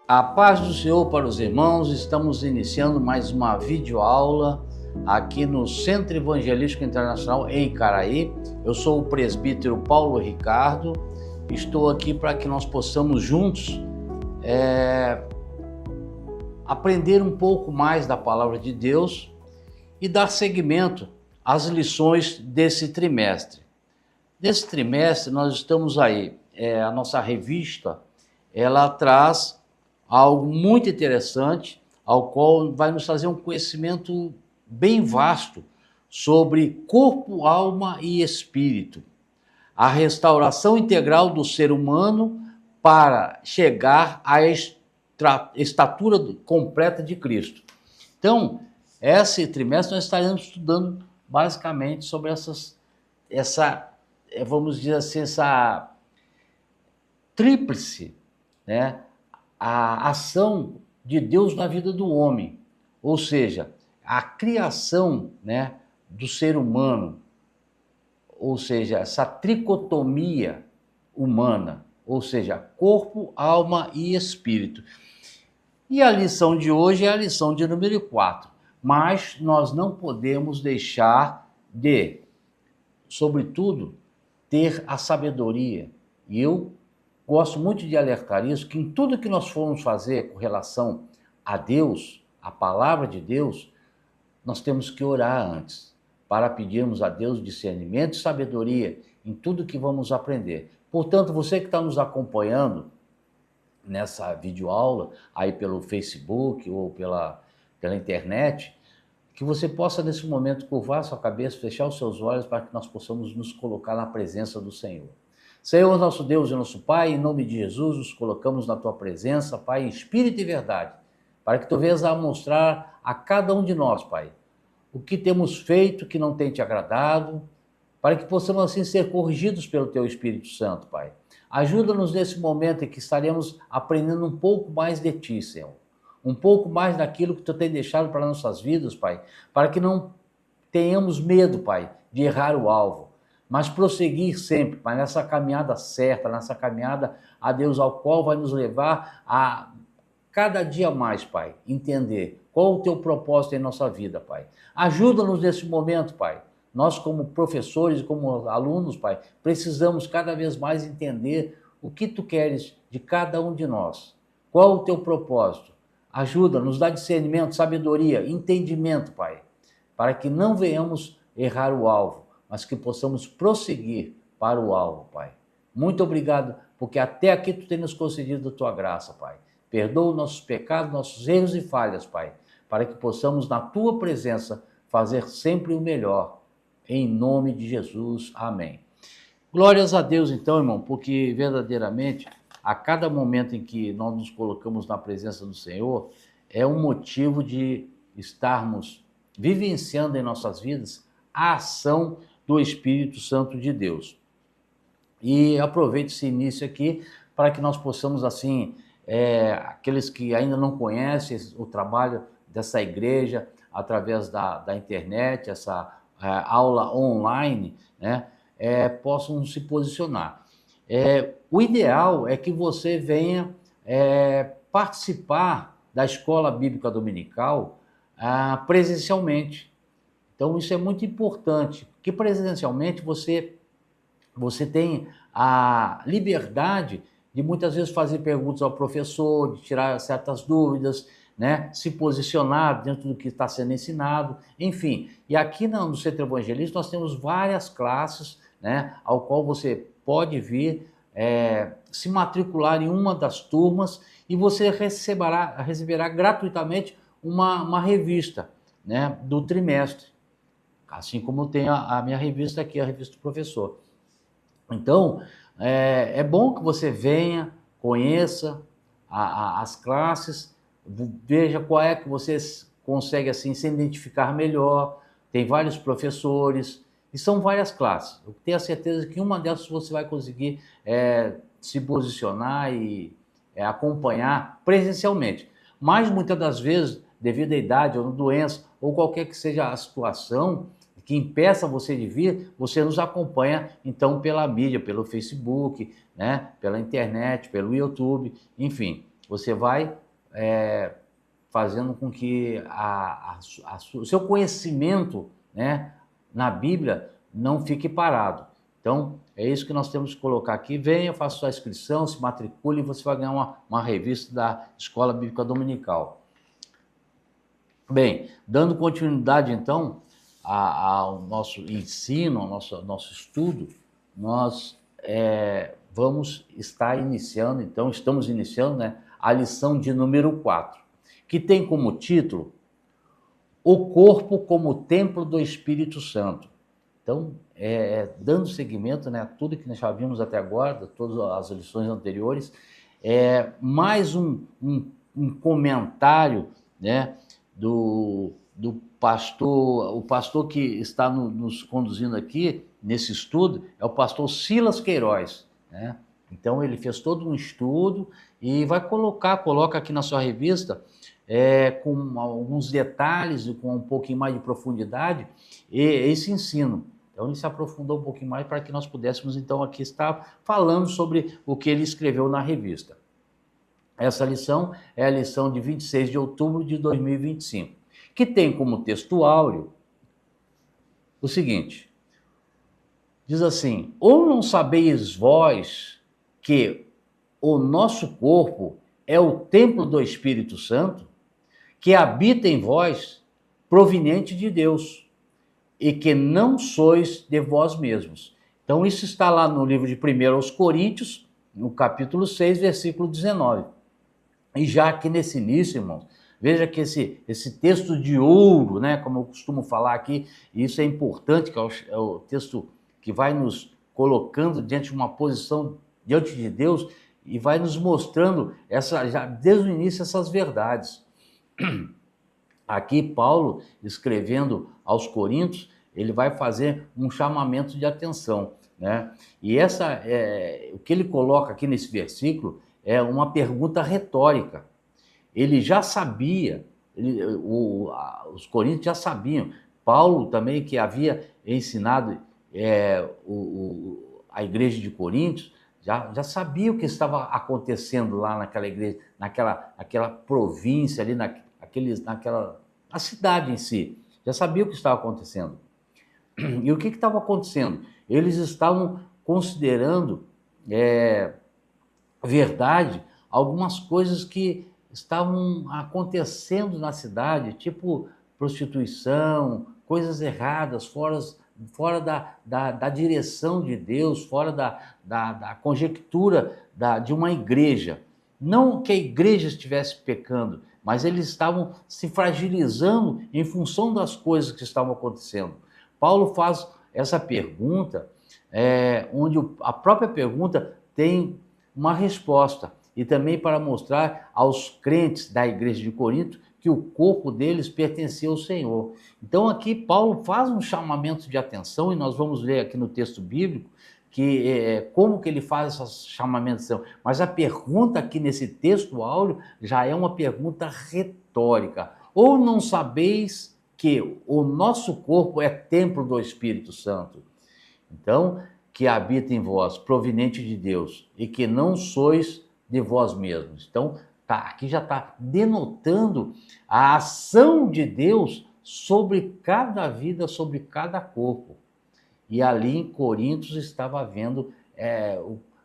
A paz do Senhor para os irmãos, estamos iniciando mais uma videoaula aqui no Centro Evangelístico Internacional em Caraí. Eu sou o presbítero Paulo Ricardo, estou aqui para que nós possamos juntos aprender um pouco mais da Palavra de Deus e dar seguimento às lições desse trimestre. Nesse trimestre nós estamos aí, a nossa revista, ela traz algo muito interessante, ao qual vai nos trazer um conhecimento bem vasto sobre corpo, alma e espírito. A restauração integral do ser humano para chegar à estatura completa de Cristo. Então, esse trimestre nós estaremos estudando basicamente sobre vamos dizer assim, essa tríplice, né? A ação de Deus na vida do homem, ou seja, a criação, né, do ser humano, ou seja, essa tricotomia humana, ou seja, corpo, alma e espírito. E a lição de hoje é a lição de número 4, mas nós não podemos deixar de, sobretudo, ter a sabedoria. E eu gosto muito de alertar isso, que em tudo que nós formos fazer com relação a Deus, a palavra de Deus, nós temos que orar antes, para pedirmos a Deus discernimento e sabedoria em tudo que vamos aprender. Portanto, você que está nos acompanhando nessa videoaula, aí pelo Facebook ou pela internet, que você possa nesse momento curvar sua cabeça, fechar os seus olhos para que nós possamos nos colocar na presença do Senhor. Senhor, nosso Deus e nosso Pai, em nome de Jesus, nos colocamos na Tua presença, Pai, em espírito e verdade, para que Tu venhas a mostrar a cada um de nós, Pai, o que temos feito que não tem Te agradado, para que possamos assim ser corrigidos pelo Teu Espírito Santo, Pai. Ajuda-nos nesse momento em que estaremos aprendendo um pouco mais de Ti, Senhor, um pouco mais daquilo que Tu tem deixado para nossas vidas, Pai, para que não tenhamos medo, Pai, de errar o alvo, mas prosseguir sempre, Pai, nessa caminhada certa, nessa caminhada a Deus, ao qual vai nos levar a cada dia mais, Pai, entender qual o Teu propósito em nossa vida, Pai. Ajuda-nos nesse momento, Pai. Nós, como professores e como alunos, Pai, precisamos cada vez mais entender o que Tu queres de cada um de nós. Qual o Teu propósito? Ajuda, nos dá discernimento, sabedoria, entendimento, Pai, para que não venhamos errar o alvo, mas que possamos prosseguir para o alvo, Pai. Muito obrigado, porque até aqui Tu tem nos concedido a Tua graça, Pai. Perdoa nossos pecados, nossos erros e falhas, Pai, para que possamos, na Tua presença, fazer sempre o melhor. Em nome de Jesus. Amém. Glórias a Deus, então, irmão, porque verdadeiramente, a cada momento em que nós nos colocamos na presença do Senhor, é um motivo de estarmos vivenciando em nossas vidas a ação do Espírito Santo de Deus. E aproveito esse início aqui para que nós possamos, assim, aqueles que ainda não conhecem o trabalho dessa igreja, através da internet, essa aula online, né, possam se posicionar. O ideal é que você venha participar da Escola Bíblica Dominical presencialmente. Então, isso é muito importante, porque presencialmente você tem a liberdade de muitas vezes fazer perguntas ao professor, de tirar certas dúvidas, né? Se posicionar dentro do que está sendo ensinado, enfim. E aqui no Centro Evangelístico nós temos várias classes, né, ao qual você pode vir se matricular em uma das turmas e você receberá gratuitamente uma revista, né, do trimestre. Assim como tem a minha revista aqui, a revista do professor. Então, é bom que você venha, conheça as classes, veja qual é que você consegue assim, se identificar melhor. Tem vários professores e são várias classes. Eu tenho a certeza que uma dessas você vai conseguir se posicionar e acompanhar presencialmente. Mas muitas das vezes, devido à idade ou doença, ou qualquer que seja a situação que impeça você de vir, você nos acompanha então pela mídia, pelo Facebook, né, pela internet, pelo YouTube, enfim. você vai fazendo com que o seu conhecimento, né, na Bíblia não fique parado. Então, é isso que nós temos que colocar aqui. Venha, faça sua inscrição, se matricule e você vai ganhar uma revista da Escola Bíblica Dominical. Bem, dando continuidade, então, ao nosso ensino, ao nosso estudo, nós vamos estar iniciando, então, estamos iniciando, né, a lição de número 4, que tem como título O Corpo como Templo do Espírito Santo. Então, dando seguimento, né, a tudo que nós já vimos até agora, todas as lições anteriores, mais um comentário, né, do pastor, o pastor que está nos conduzindo aqui nesse estudo é o pastor Silas Queiroz, né? Então ele fez todo um estudo e vai coloca aqui na sua revista com alguns detalhes e com um pouquinho mais de profundidade esse ensino. Então ele se aprofundou um pouquinho mais para que nós pudéssemos então aqui estar falando sobre o que ele escreveu na revista. Essa lição é a lição de 26 de outubro de 2025, que tem como texto áureo o seguinte: diz assim: ou não sabeis vós que o nosso corpo é o templo do Espírito Santo, que habita em vós, proveniente de Deus, e que não sois de vós mesmos. Então isso está lá no livro de 1 aos Coríntios, no capítulo 6, versículo 19. E já aqui nesse início, irmãos, veja que esse texto de ouro, né, como eu costumo falar aqui, e isso é importante, que é o texto que vai nos colocando diante de uma posição diante de Deus e vai nos mostrando já desde o início essas verdades. Aqui Paulo, escrevendo aos Coríntios, ele vai fazer um chamamento de atenção, né? E o que ele coloca aqui nesse versículo é uma pergunta retórica. Ele já sabia, os coríntios já sabiam, Paulo também, que havia ensinado a igreja de Coríntios, já sabia o que estava acontecendo lá naquela igreja, naquela província ali, na cidade em si. Já sabia o que estava acontecendo. E o que estava acontecendo? Eles estavam considerando verdade algumas coisas que estavam acontecendo na cidade, tipo prostituição, coisas erradas, fora da direção de Deus, fora da conjectura de uma igreja. Não que a igreja estivesse pecando, mas eles estavam se fragilizando em função das coisas que estavam acontecendo. Paulo faz essa pergunta, onde a própria pergunta tem uma resposta, e também para mostrar aos crentes da igreja de Corinto que o corpo deles pertencia ao Senhor. Então aqui Paulo faz um chamamento de atenção, e nós vamos ler aqui no texto bíblico como que ele faz esse chamamento de atenção. Mas a pergunta aqui nesse texto áureo já é uma pergunta retórica. Ou não sabeis que o nosso corpo é templo do Espírito Santo? Então, que habita em vós, proveniente de Deus, e que não sois de vós mesmos. Então, aqui já está denotando a ação de Deus sobre cada vida, sobre cada corpo. E ali em Coríntios estava havendo,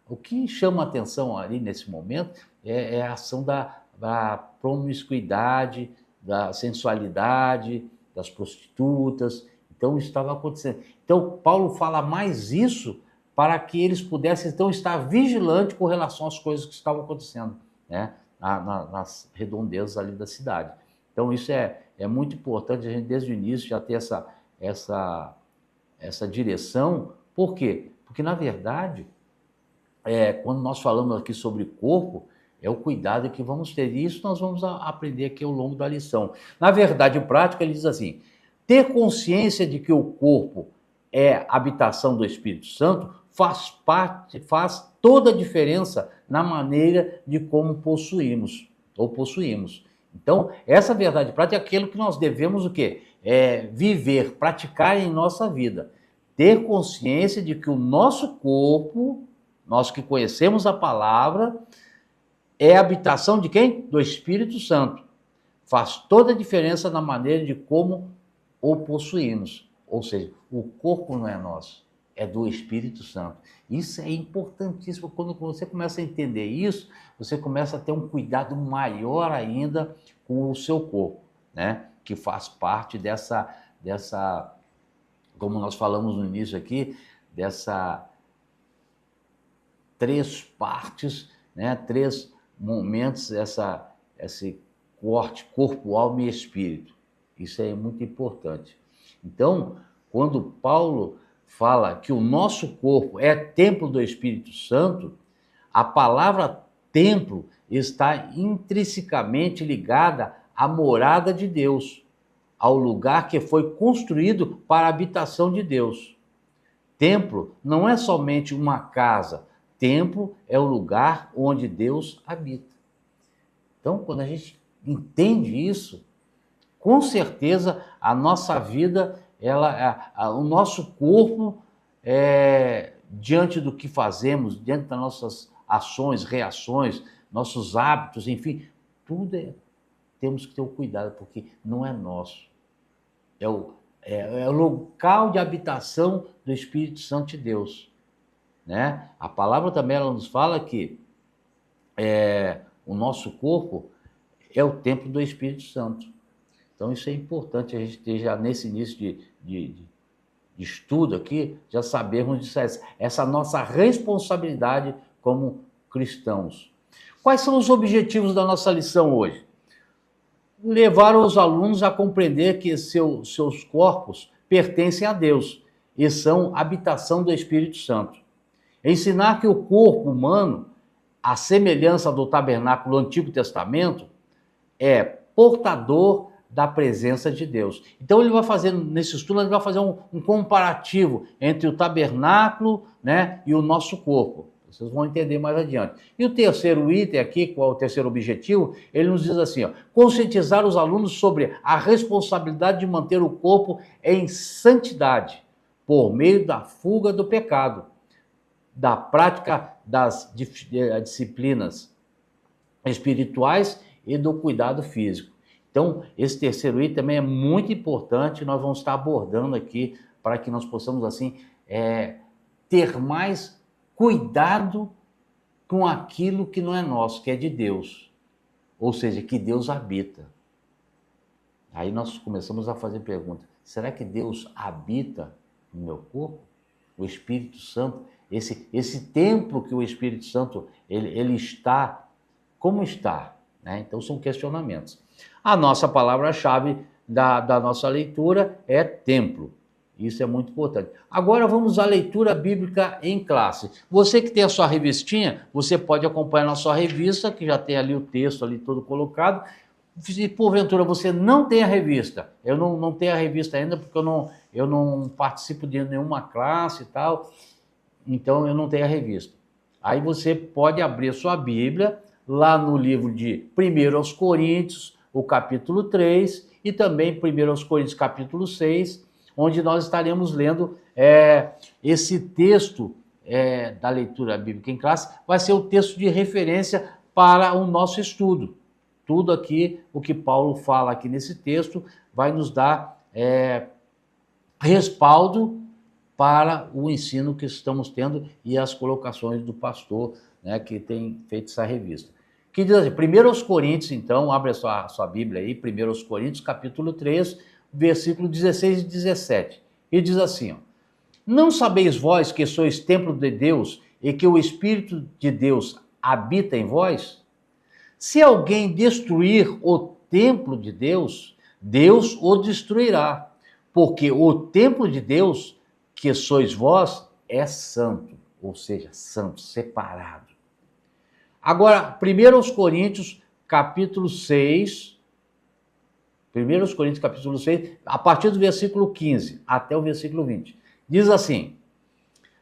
o que chama atenção ali nesse momento é a ação da promiscuidade, da sensualidade, das prostitutas. Então estava acontecendo. Então Paulo fala mais isso para que eles pudessem então estar vigilantes com relação às coisas que estavam acontecendo, né, nas redondezas ali da cidade. Então isso é muito importante a gente desde o início já ter essa direção. Por quê? Porque na verdade, quando nós falamos aqui sobre corpo, é o cuidado que vamos ter. E isso nós vamos aprender aqui ao longo da lição. Na verdade prática, ele diz assim: ter consciência de que o corpo é habitação do Espírito Santo faz toda a diferença na maneira de como possuímos. Então, essa verdade prática é aquilo que nós devemos o quê? Viver, praticar em nossa vida. Ter consciência de que o nosso corpo, nós que conhecemos a palavra, é a habitação de quem? Do Espírito Santo. Faz toda a diferença na maneira de como o possuímos. Ou seja, o corpo não é nosso, é do Espírito Santo. Isso é importantíssimo. Quando você começa a entender isso, você começa a ter um cuidado maior ainda com o seu corpo, né? Que faz parte dessa, como nós falamos no início aqui, dessa três partes, né? Três momentos, esse corte, corpo, alma e espírito. Isso é muito importante. Então, quando Paulo fala que o nosso corpo é templo do Espírito Santo, a palavra templo está intrinsecamente ligada à morada de Deus, ao lugar que foi construído para a habitação de Deus. Templo não é somente uma casa, templo é o lugar onde Deus habita. Então, quando a gente entende isso, com certeza a nossa vida, o nosso corpo, diante do que fazemos, diante das nossas ações, reações, nossos hábitos, enfim, tudo temos que ter o cuidado, porque não é nosso. É o local de habitação do Espírito Santo de Deus, né? A palavra também ela nos fala que o nosso corpo é o templo do Espírito Santo. Então isso é importante a gente ter já nesse início de estudo aqui, já sabermos disso, essa nossa responsabilidade como cristãos. Quais são os objetivos da nossa lição hoje? Levar os alunos a compreender que seus corpos pertencem a Deus e são habitação do Espírito Santo. Ensinar que o corpo humano, à semelhança do tabernáculo do Antigo Testamento, é portador da presença de Deus. Então ele vai fazer, nesse estudo, ele vai fazer um comparativo entre o tabernáculo, né, e o nosso corpo. Vocês vão entender mais adiante. E o terceiro item aqui, qual é o terceiro objetivo? Ele nos diz assim, ó, conscientizar os alunos sobre a responsabilidade de manter o corpo em santidade, por meio da fuga do pecado, da prática das disciplinas espirituais e do cuidado físico. Então, esse terceiro item também é muito importante, nós vamos estar abordando aqui para que nós possamos, assim, ter mais cuidado com aquilo que não é nosso, que é de Deus. Ou seja, que Deus habita. Aí nós começamos a fazer perguntas. Será que Deus habita no meu corpo? O Espírito Santo, esse templo que o Espírito Santo ele está, como está? Né? Então são questionamentos. A nossa palavra-chave da nossa leitura é templo. Isso é muito importante. Agora vamos à leitura bíblica em classe. Você que tem a sua revistinha, você pode acompanhar na sua revista, que já tem ali o texto ali todo colocado. Se porventura você não tem a revista, eu não tenho a revista ainda porque eu não participo de nenhuma classe e tal, então eu não tenho a revista. Aí você pode abrir a sua Bíblia, lá no livro de 1 aos Coríntios, o capítulo 3, e também 1 aos Coríntios, capítulo 6, onde nós estaremos lendo esse texto da leitura bíblica em classe, vai ser o texto de referência para o nosso estudo. Tudo aqui, o que Paulo fala aqui nesse texto, vai nos dar respaldo para o ensino que estamos tendo e as colocações do pastor, né, que tem feito essa revista. Que diz assim, 1 aos Coríntios, então, abre a sua Bíblia aí, 1 aos Coríntios, capítulo 3, versículo 16 e 17. E diz assim, ó, não sabeis vós que sois templo de Deus e que o Espírito de Deus habita em vós? Se alguém destruir o templo de Deus, Deus o destruirá, porque o templo de Deus, que sois vós, é santo, ou seja, santo, separado. Agora, 1 aos Coríntios, capítulo 6, 1 aos Coríntios, capítulo 6, a partir do versículo 15 até o versículo 20. Diz assim,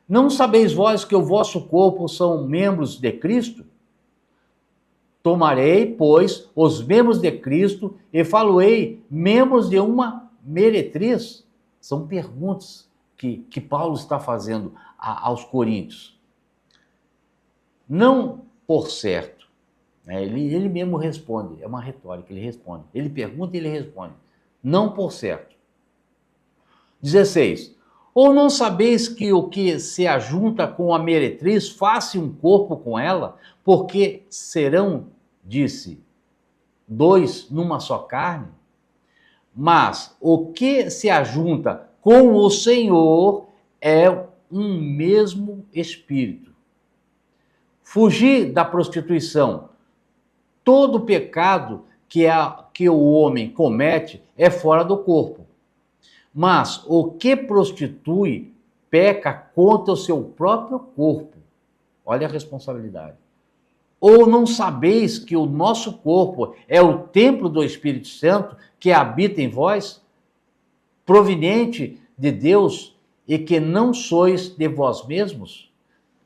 não sabeis vós que o vosso corpo são membros de Cristo? Tomarei, pois, os membros de Cristo e faloei membros de uma meretriz? São perguntas que Paulo está fazendo aos coríntios. Não por certo, Ele mesmo responde, é uma retórica, ele responde. Ele pergunta e ele responde. Não por certo. 16. Ou não sabeis que o que se ajunta com a meretriz faça um corpo com ela, porque serão, disse, dois numa só carne? Mas o que se ajunta com o Senhor é um mesmo espírito. Fugir da prostituição. Todo pecado que o homem comete é fora do corpo. Mas o que prostitui peca contra o seu próprio corpo. Olha a responsabilidade. Ou não sabeis que o nosso corpo é o templo do Espírito Santo que habita em vós, proveniente de Deus, e que não sois de vós mesmos?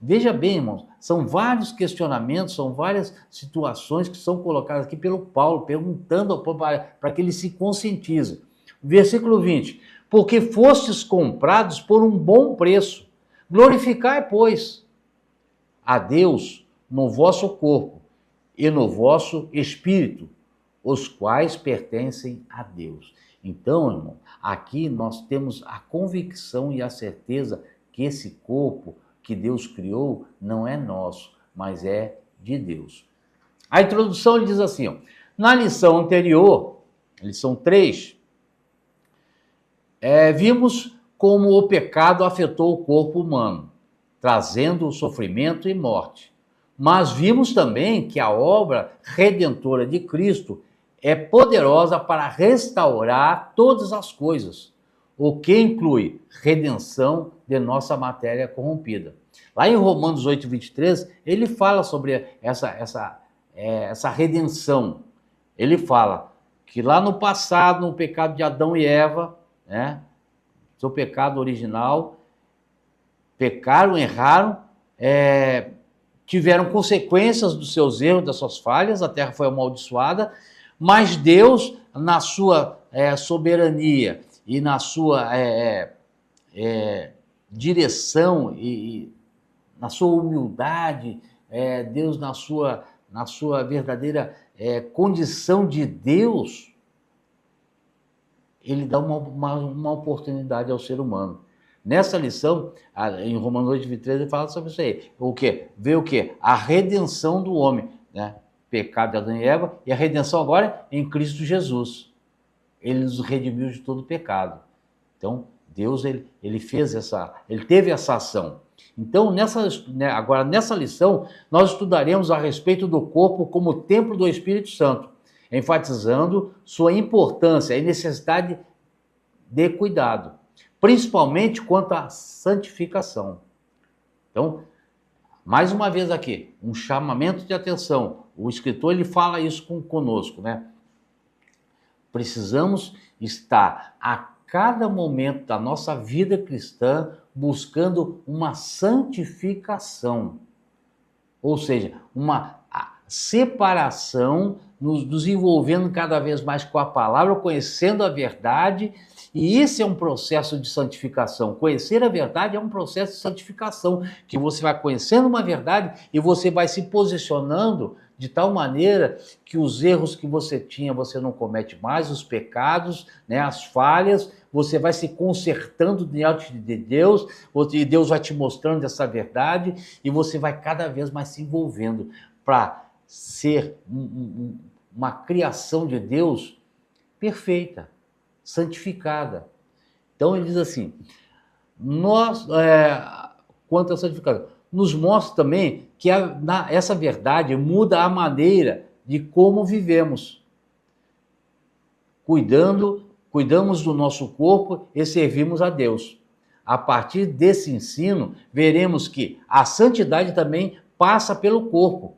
Veja bem, irmãos, são vários questionamentos, são várias situações que são colocadas aqui pelo Paulo, perguntando para que ele se conscientize. Versículo 20. Porque fostes comprados por um bom preço. Glorificai, pois, a Deus no vosso corpo e no vosso espírito, os quais pertencem a Deus. Então, irmão, aqui nós temos a convicção e a certeza que esse corpo que Deus criou não é nosso, mas é de Deus. A introdução ele diz assim, ó, na lição anterior, lição 3, vimos como o pecado afetou o corpo humano, trazendo sofrimento e morte. Mas vimos também que a obra redentora de Cristo é poderosa para restaurar todas as coisas, o que inclui redenção de nossa matéria corrompida. Lá em Romanos 8, 23, ele fala sobre essa redenção. Ele fala que lá no passado, no pecado de Adão e Eva, né, seu pecado original, pecaram, erraram, tiveram consequências dos seus erros, das suas falhas, a terra foi amaldiçoada, mas Deus, na sua soberania e na sua direção e na sua humildade, Deus na sua verdadeira condição de Deus, ele dá uma oportunidade ao ser humano. Nessa lição, em Romanos 8, 23, ele fala sobre isso aí. O quê? Vê o quê? A redenção do homem, né? Pecado de Adão e Eva, e a redenção agora em Cristo Jesus. Ele nos redimiu de todo pecado. Então, Deus, ele teve essa ação. Então, agora nessa lição, nós estudaremos a respeito do corpo como templo do Espírito Santo, enfatizando sua importância e necessidade de cuidado, principalmente quanto à santificação. Então, mais uma vez aqui, um chamamento de atenção. O escritor ele fala isso conosco, né? Precisamos estar a cada momento da nossa vida cristã buscando uma santificação, ou seja, uma separação, nos envolvendo cada vez mais com a palavra, conhecendo a verdade, e esse é um processo de santificação. Conhecer a verdade é um processo de santificação, que você vai conhecendo uma verdade e você vai se posicionando de tal maneira que os erros que você tinha, você não comete mais, os pecados, né, as falhas, você vai se consertando diante de Deus, e Deus vai te mostrando essa verdade, e você vai cada vez mais se envolvendo para ser uma criação de Deus perfeita, santificada. Então ele diz assim, quanto à santificação, nos mostra também que essa verdade muda a maneira de como vivemos. Cuidamos do nosso corpo e servimos a Deus. A partir desse ensino, veremos que a santidade também passa pelo corpo,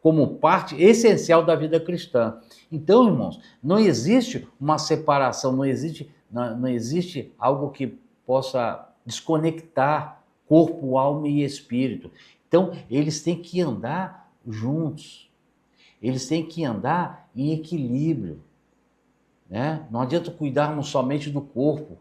como parte essencial da vida cristã. Então, irmãos, não existe uma separação, não existe algo que possa desconectar corpo, alma e espírito. Então, eles têm que andar juntos, eles têm que andar em equilíbrio, né? Não adianta cuidarmos somente do corpo,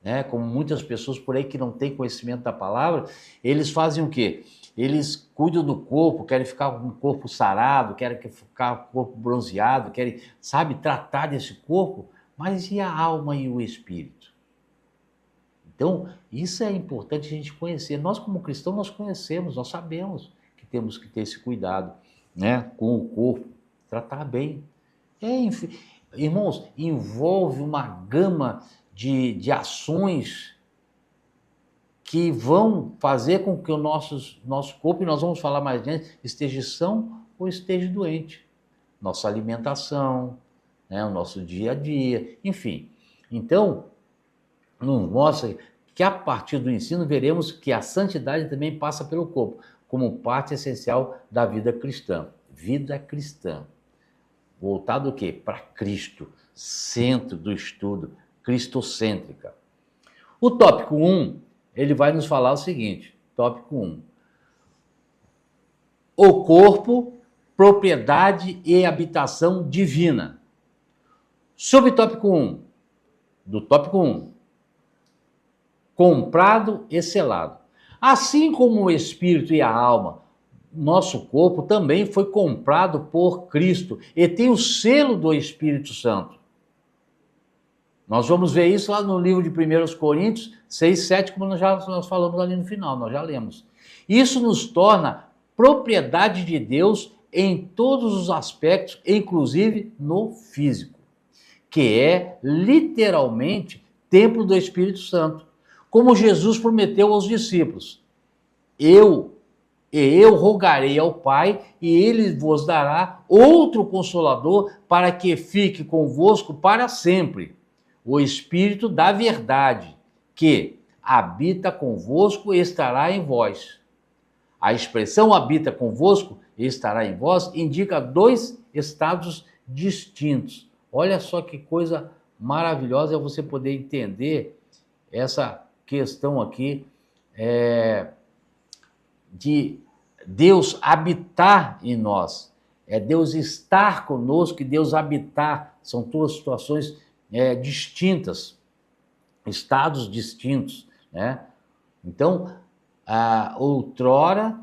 né? Como muitas pessoas por aí que não têm conhecimento da palavra, eles fazem o quê? Eles cuidam do corpo, querem ficar com o corpo sarado, querem ficar com o corpo bronzeado, querem, sabe, tratar desse corpo, mas e a alma e o espírito? Então, isso é importante a gente conhecer. Nós, como cristãos, nós conhecemos, nós sabemos que temos que ter esse cuidado, né, com o corpo, tratar bem. Irmãos, envolve uma gama de ações que vão fazer com que o nosso corpo, e nós vamos falar mais adiante, esteja são ou esteja doente. Nossa alimentação, né, o nosso dia a dia, enfim. Então, nos mostra que a partir do ensino veremos que a santidade também passa pelo corpo, como parte essencial da vida cristã. Vida cristã. Voltado o quê? Para Cristo, centro do estudo, cristocêntrica. O tópico 1, ele vai nos falar o seguinte, tópico 1. O corpo, propriedade e habitação divina. Subtópico 1, do tópico 1. Comprado e selado. Assim como o espírito e a alma, nosso corpo também foi comprado por Cristo e tem o selo do Espírito Santo. Nós vamos ver isso lá no livro de 1 Coríntios 6, 7, como nós falamos ali no final, nós já lemos. Isso nos torna propriedade de Deus em todos os aspectos, inclusive no físico, que é literalmente templo do Espírito Santo. Como Jesus prometeu aos discípulos, eu rogarei ao Pai e ele vos dará outro Consolador para que fique convosco para sempre. O Espírito da verdade, que habita convosco e estará em vós. A expressão habita convosco e estará em vós indica dois estados distintos. Olha só que coisa maravilhosa é você poder entender essa questão aqui de Deus habitar em nós. É Deus estar conosco e Deus habitar. São duas situações distintas, estados distintos, né? Então, outrora,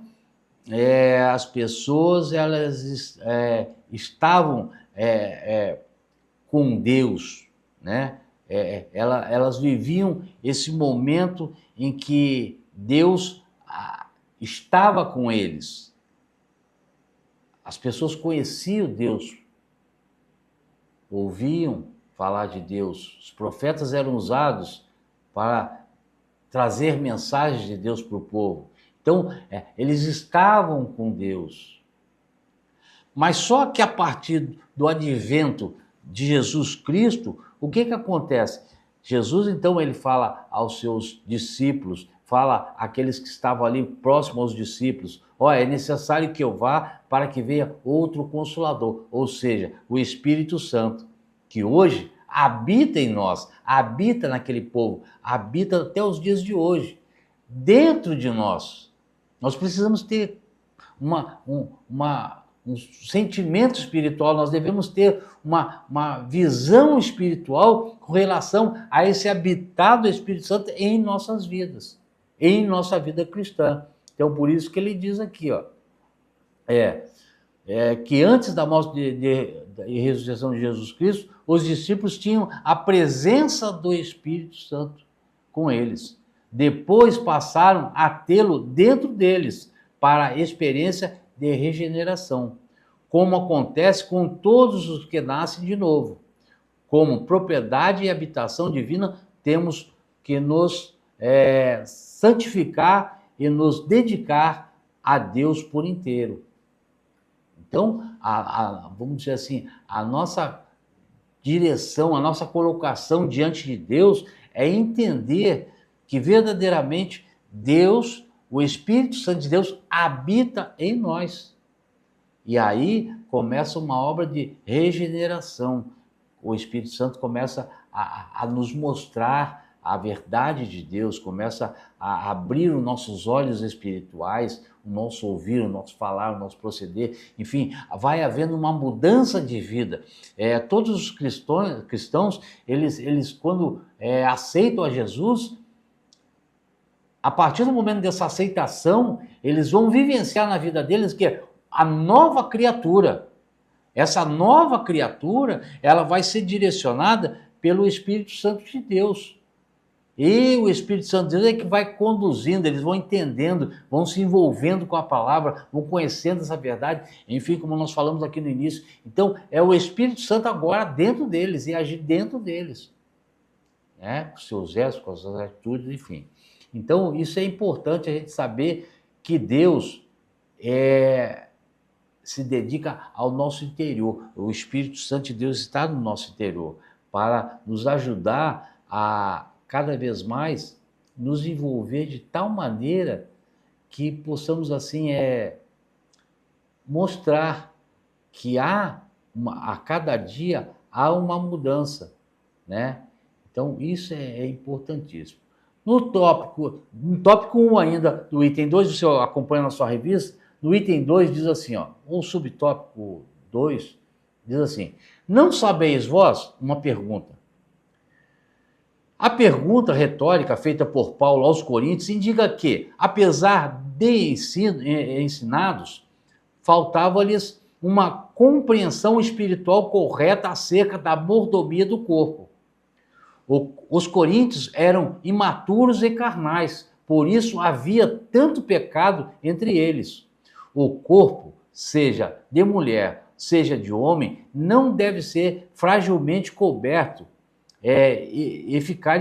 as pessoas elas estavam com Deus, né? Elas viviam esse momento em que Deus estava com eles. As pessoas conheciam Deus, ouviam falar de Deus. Os profetas eram usados para trazer mensagens de Deus para o povo. Então, eles estavam com Deus. Mas só que a partir do advento de Jesus Cristo, o que acontece? Jesus, então, ele fala aos seus discípulos, fala àqueles que estavam ali próximos aos discípulos, é necessário que eu vá para que venha outro Consolador, ou seja, o Espírito Santo, que hoje habita em nós, habita naquele povo, habita até os dias de hoje, dentro de nós. Nós precisamos ter um sentimento espiritual, nós devemos ter uma visão espiritual com relação a esse habitar do Espírito Santo em nossas vidas, em nossa vida cristã. Então, por isso que ele diz aqui, que antes da morte e ressurreição de Jesus Cristo, os discípulos tinham a presença do Espírito Santo com eles. Depois passaram a tê-lo dentro deles para a experiência de regeneração, como acontece com todos os que nascem de novo. Como propriedade e habitação divina, temos que nos santificar e nos dedicar a Deus por inteiro. Então, vamos dizer assim, a nossa direção, a nossa colocação diante de Deus é entender que verdadeiramente Deus, o Espírito Santo de Deus, habita em nós. E aí começa uma obra de regeneração. O Espírito Santo começa a nos mostrar a verdade de Deus, começa a abrir os nossos olhos espirituais, o nosso ouvir, o nosso falar, o nosso proceder, enfim, vai havendo uma mudança de vida. Todos os cristãos eles quando aceitam a Jesus, a partir do momento dessa aceitação, eles vão vivenciar na vida deles que a nova criatura. Essa nova criatura, ela vai ser direcionada pelo Espírito Santo de Deus. E o Espírito Santo de Deus é que vai conduzindo, eles vão entendendo, vão se envolvendo com a palavra, vão conhecendo essa verdade, enfim, como nós falamos aqui no início. Então, é o Espírito Santo agora dentro deles e agir dentro deles, né? Com seus gestos, com as suas atitudes, enfim. Então, isso é importante a gente saber que Deus se dedica ao nosso interior. O Espírito Santo de Deus está no nosso interior para nos ajudar a cada vez mais nos envolver de tal maneira que possamos assim mostrar que a cada dia há uma mudança, né? Então isso é importantíssimo. No tópico 1 ainda, do item 2, você acompanha na sua revista, no item 2 diz assim, ó, o subtópico 2 diz assim: não sabeis vós? Uma pergunta. A pergunta retórica feita por Paulo aos Coríntios indica que, apesar de ensinados, faltava-lhes uma compreensão espiritual correta acerca da mordomia do corpo. Os coríntios eram imaturos e carnais, por isso havia tanto pecado entre eles. O corpo, seja de mulher, seja de homem, não deve ser fragilmente coberto e ficar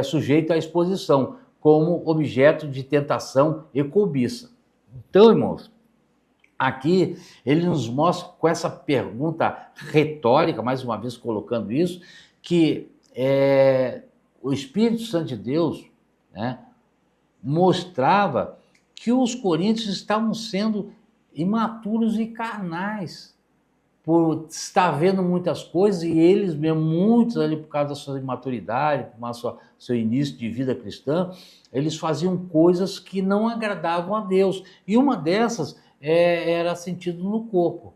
sujeito à exposição, como objeto de tentação e cobiça. Então, irmãos, aqui ele nos mostra com essa pergunta retórica, mais uma vez colocando isso, que o Espírito Santo de Deus, né, mostrava que os coríntios estavam sendo imaturos e carnais, por estar vendo muitas coisas, e eles mesmo, muitos ali por causa da sua imaturidade, por seu início de vida cristã, eles faziam coisas que não agradavam a Deus. E uma dessas era sentido no corpo,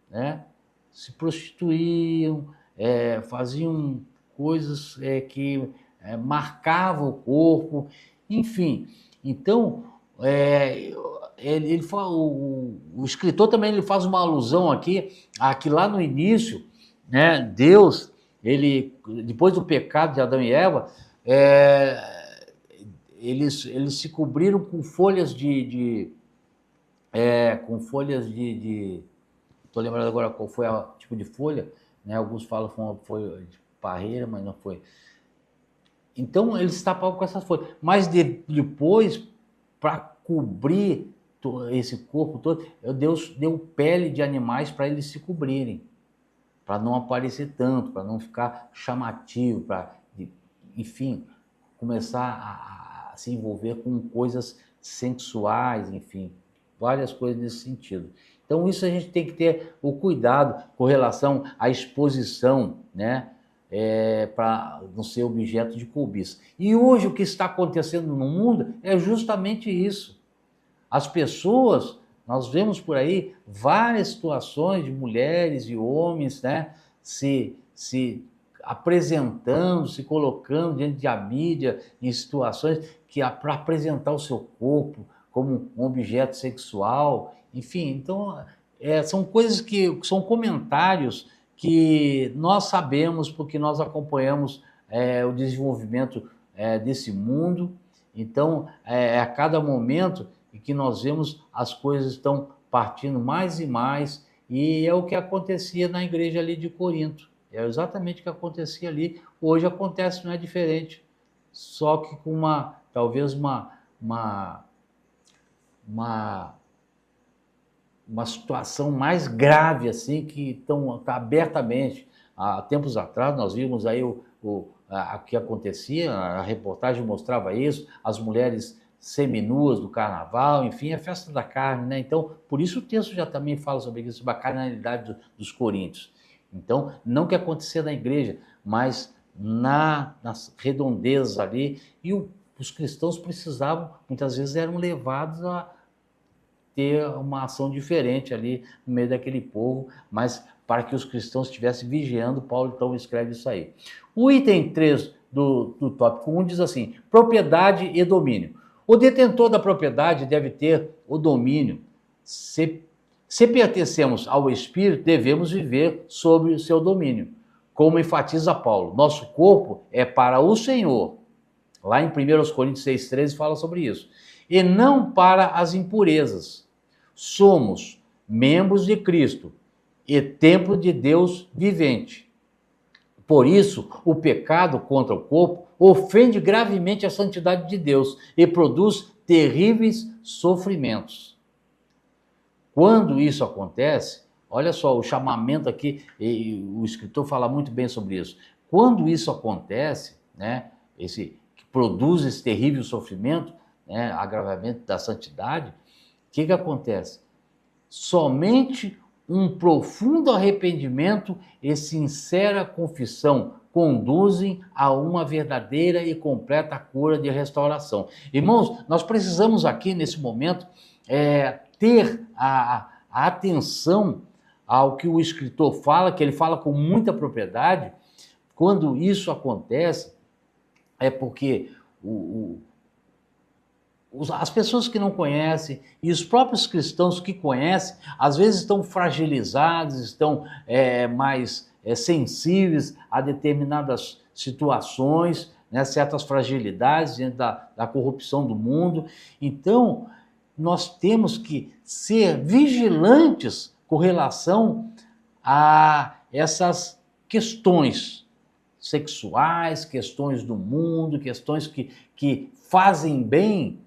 né? Se prostituíam, faziam coisas que marcavam o corpo, enfim. Então, o escritor também ele faz uma alusão aqui lá no início, né? Deus, depois do pecado de Adão e Eva, eles se cobriram com folhas estou lembrando agora qual foi o tipo de folha, né? Alguns falam que foi de parreira, mas não foi. Então eles se tapavam com essas folhas, mas depois, para cobrir esse corpo todo, Deus deu pele de animais para eles se cobrirem, para não aparecer tanto, para não ficar chamativo, para, enfim, começar a se envolver com coisas sensuais, enfim, várias coisas nesse sentido. Então isso a gente tem que ter o cuidado com relação à exposição, né? Para não ser objeto de cobiça. E hoje o que está acontecendo no mundo é justamente isso. As pessoas, nós vemos por aí várias situações de mulheres e homens, né, se apresentando, se colocando diante da mídia em situações que para apresentar o seu corpo como um objeto sexual, enfim. Então, são coisas são comentários que nós sabemos porque nós acompanhamos o desenvolvimento desse mundo. Então, a cada momento em que nós vemos as coisas estão partindo mais e mais, e é o que acontecia na igreja ali de Corinto. É exatamente o que acontecia ali. Hoje acontece, não é diferente, só que com talvez uma situação mais grave, assim, que está abertamente. Há tempos atrás nós vimos aí o que acontecia, a reportagem mostrava isso, as mulheres seminuas do carnaval, enfim, a festa da carne, né? Então, por isso o texto já também fala sobre isso, sobre a carnalidade dos coríntios. Então, não que acontecia na igreja, mas nas redondezas ali, e os cristãos precisavam, muitas vezes eram levados a ter uma ação diferente ali no meio daquele povo, mas para que os cristãos estivessem vigiando, Paulo então escreve isso aí. O item 3 do tópico 1 diz assim: propriedade e domínio. O detentor da propriedade deve ter o domínio. Se pertencemos ao Espírito, devemos viver sob o seu domínio. Como enfatiza Paulo, nosso corpo é para o Senhor. Lá em 1 Coríntios 6,13 fala sobre isso. E não para as impurezas. Somos membros de Cristo e templo de Deus vivente. Por isso, o pecado contra o corpo ofende gravemente a santidade de Deus e produz terríveis sofrimentos. Quando isso acontece, olha só, o chamamento aqui, e o escritor fala muito bem sobre isso. Quando isso acontece, né, que produz esse terrível sofrimento, né, agravamento da santidade, o que acontece? Somente um profundo arrependimento e sincera confissão conduzem a uma verdadeira e completa cura de restauração. Irmãos, nós precisamos aqui, nesse momento, ter a atenção ao que o escritor fala, que ele fala com muita propriedade. Quando isso acontece, é porque as pessoas que não conhecem e os próprios cristãos que conhecem, às vezes estão fragilizados, estão mais sensíveis a determinadas situações, né, certas fragilidades diante da corrupção do mundo. Então, nós temos que ser vigilantes com relação a essas questões sexuais, questões do mundo, questões que fazem bem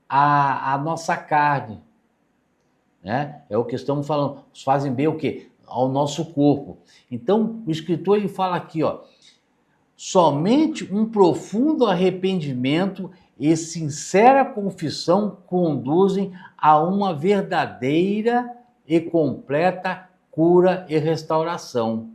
à nossa carne, né? É o que estamos falando, fazem bem o quê? Ao nosso corpo. Então, o escritor ele fala aqui, ó, somente um profundo arrependimento e sincera confissão conduzem a uma verdadeira e completa cura e restauração.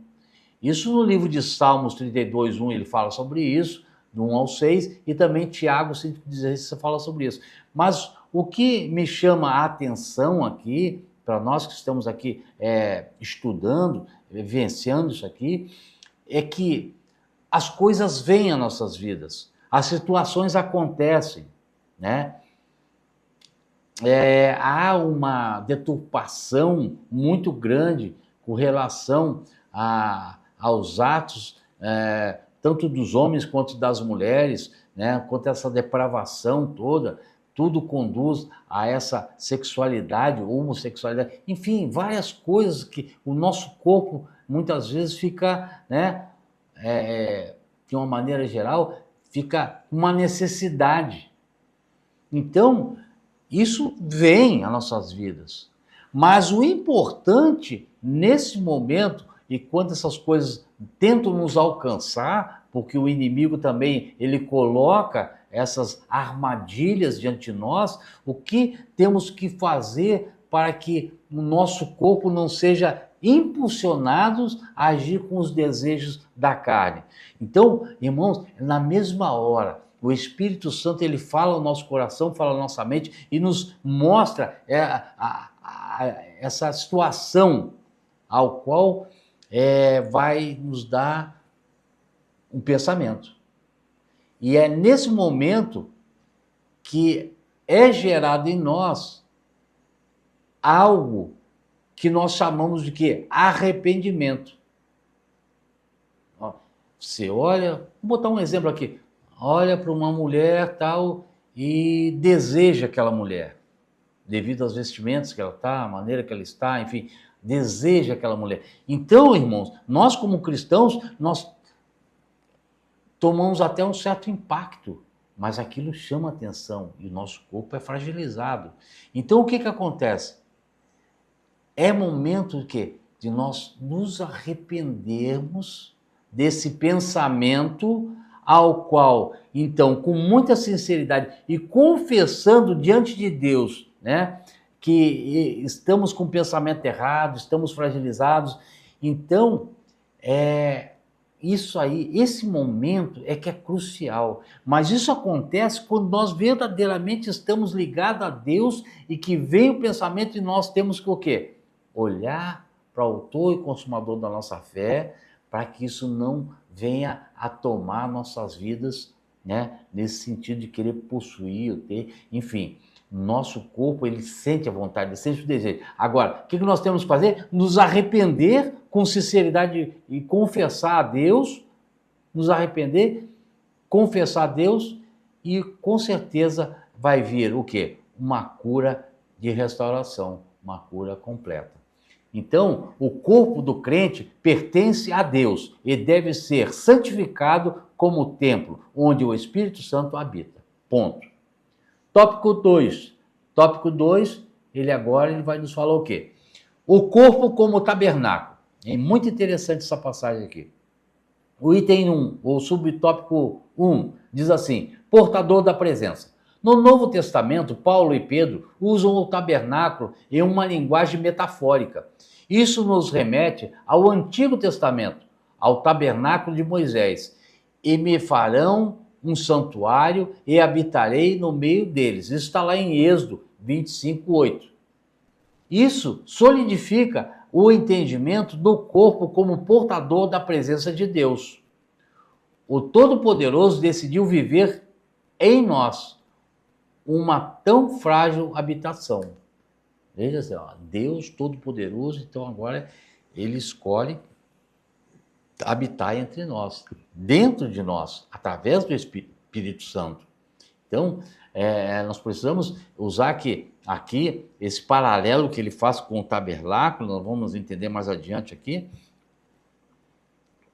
Isso no livro de Salmos 32:1 ele fala sobre isso, do 1 ao 6, e também Tiago 5,16 fala sobre isso. Mas o que me chama a atenção aqui, para nós que estamos aqui estudando, vivenciando isso aqui, é que as coisas vêm às nossas vidas, as situações acontecem, né? Há uma deturpação muito grande com relação aos atos, tanto dos homens quanto das mulheres, né? Quanto essa depravação toda, tudo conduz a essa sexualidade, homossexualidade, enfim, várias coisas que o nosso corpo muitas vezes fica, né? De uma maneira geral, fica uma necessidade. Então, isso vem às nossas vidas. Mas o importante, nesse momento, e quando essas coisas tentam nos alcançar, porque o inimigo também, ele coloca essas armadilhas diante de nós, o que temos que fazer para que o nosso corpo não seja impulsionados a agir com os desejos da carne. Então, irmãos, na mesma hora, o Espírito Santo ele fala ao nosso coração, fala à nossa mente e nos mostra essa situação ao qual vai nos dar um pensamento. E é nesse momento que é gerado em nós algo que nós chamamos de quê? Arrependimento. Ó, você olha, vou botar um exemplo aqui, olha para uma mulher tal e deseja aquela mulher, devido aos vestimentos que ela está, a maneira que ela está, enfim, deseja aquela mulher. Então, irmãos, nós como cristãos, nós tomamos até um certo impacto, mas aquilo chama atenção e o nosso corpo é fragilizado. Então, o que acontece? É momento de nós nos arrependermos desse pensamento ao qual, então, com muita sinceridade e confessando diante de Deus, né, que estamos com o pensamento errado, estamos fragilizados, então, isso aí, esse momento é que é crucial. Mas isso acontece quando nós verdadeiramente estamos ligados a Deus e que vem o pensamento e nós temos que o quê? Olhar para o autor e consumador da nossa fé, para que isso não venha a tomar nossas vidas, né? Nesse sentido de querer possuir, ter, enfim. Nosso corpo, ele sente a vontade, ele sente o desejo. Agora, o que nós temos que fazer? Nos arrepender com sinceridade e confessar a Deus, nos arrepender, confessar a Deus e com certeza vai vir o quê? Uma cura de restauração, uma cura completa. Então, o corpo do crente pertence a Deus e deve ser santificado como templo onde o Espírito Santo habita. Ponto. Tópico 2. Tópico 2, ele vai nos falar o quê? O corpo como tabernáculo. É muito interessante essa passagem aqui. O item 1, ou subtópico 1, diz assim: portador da presença. No Novo Testamento, Paulo e Pedro usam o tabernáculo em uma linguagem metafórica. Isso nos remete ao Antigo Testamento, ao tabernáculo de Moisés. E me farão um santuário e habitarei no meio deles. Isso está lá em Êxodo 25:8. Isso solidifica o entendimento do corpo como portador da presença de Deus. O Todo-Poderoso decidiu viver em nós uma tão frágil habitação. Veja assim, ó, Deus Todo-Poderoso, então agora ele escolhe habitar entre nós, dentro de nós, através do Espírito Santo. Então, nós precisamos usar aqui esse paralelo que ele faz com o tabernáculo, nós vamos entender mais adiante aqui,